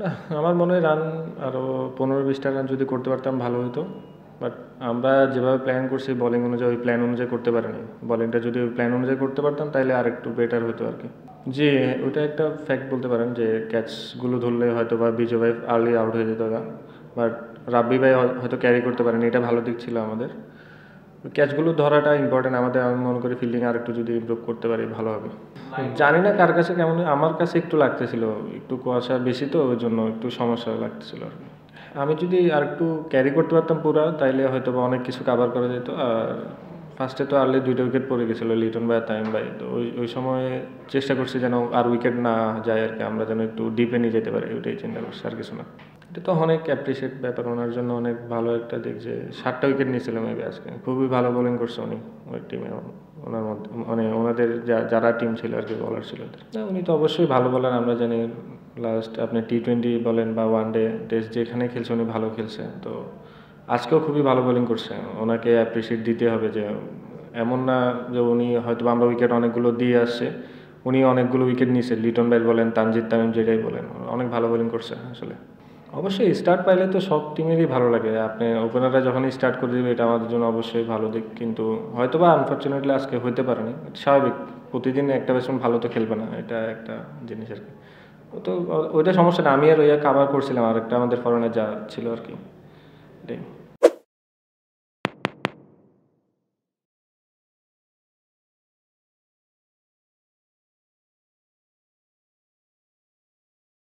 না, আমার মনে হয় রান আরও 15-20টা রান যদি করতে পারতাম ভালো হতো। বাট আমরা যেভাবে প্ল্যান করছি বোলিং অনুযায়ী ওই প্ল্যান অনুযায়ী করতে পারিনি। বোলিংটা যদি ওই প্ল্যান অনুযায়ী করতে পারতাম তাহলে আর একটু বেটার হতো আর কি। জি, ওইটা একটা ফ্যাক্ট বলতে পারেন যে ক্যাচগুলো ধরলে হয়তো বা বিজয় ভাই আর্লি আউট হয়ে যেত না, বাট রাব্বি ভাই হয়তো ক্যারি করতে পারেনি, এটা ভালো দিক ছিল আমাদের। ক্যাচগুলো ধরাটা ইম্পর্টেন্ট আমাদের, আমি মনে করি ফিল্ডিং আর একটু যদি ইমপ্রুভ করতে পারি ভালো হবে। জানি না কার কাছে কেমন, আমার কাছে একটু লাগতেছিল, একটু কুয়াশা বেশি তো ওই জন্য একটু সমস্যা লাগতেছিল আর কি। আমি যদি আর একটু ক্যারি করতে পারতাম পুরা তাইলে হয়তো বা অনেক কিছু কাভার করা যেত। আর ফার্স্টে তো আর্লি 2টা উইকেট পড়ে গেছিলো লিটন ভাই আর তামিম ভাই, তো ওই সময় চেষ্টা করছি যেন আর উইকেট না যায় আর কি, আমরা যেন একটু ডিপে নিয়ে যেতে পারি, ওইটাই চিন্তা করছি আর কিছু না। এটা তো অনেক অ্যাপ্রিসিয়েট ব্যাপার, ওনার জন্য অনেক ভালো একটা দিক যে 7টা উইকেট নিয়েছিল মেবি আজকে, খুবই ভালো বোলিং করছে উনি ওই টিমে, ওনার মধ্যে মানে ওনাদের যারা টিম ছিল আর কি, বলার ছিল না, উনি তো অবশ্যই ভালো বলার, আমরা জানি লাস্ট আপনি T20 বলেন বা ওয়ানডে টেস্ট যেখানে খেলছে উনি ভালো খেলছে, তো আজকেও খুবই ভালো বোলিং করছে, ওনাকে অ্যাপ্রিসিয়েট দিতে হবে। যে এমন না যে উনি হয়তো আমরা উইকেট অনেকগুলো দিয়ে আসছে, উনি অনেকগুলো উইকেট নিয়েছে, লিটন ভাই বলেন তানজিদ তামিম যেটাই বলেন, অনেক ভালো বোলিং করছে আসলে। অবশ্যই স্টার্ট পাইলে তো সব টিমেরই ভালো লাগে, আপনি ওপেনাররা যখনই স্টার্ট করে দেবে এটা আমাদের জন্য অবশ্যই ভালো দিক, কিন্তু হয়তো বা আনফর্চুনেটলি আজকে হইতে পারেনি, স্বাভাবিক, প্রতিদিন একটা ব্যাটসম্যান ভালো তো খেলবে না, এটা একটা জিনিস আর কি। তো ওইটা সমস্যা না, আমি আর ওইয়া কাভার করছিলাম আর একটা আমাদের ফরেনার যা ছিল আর কি, এটাই।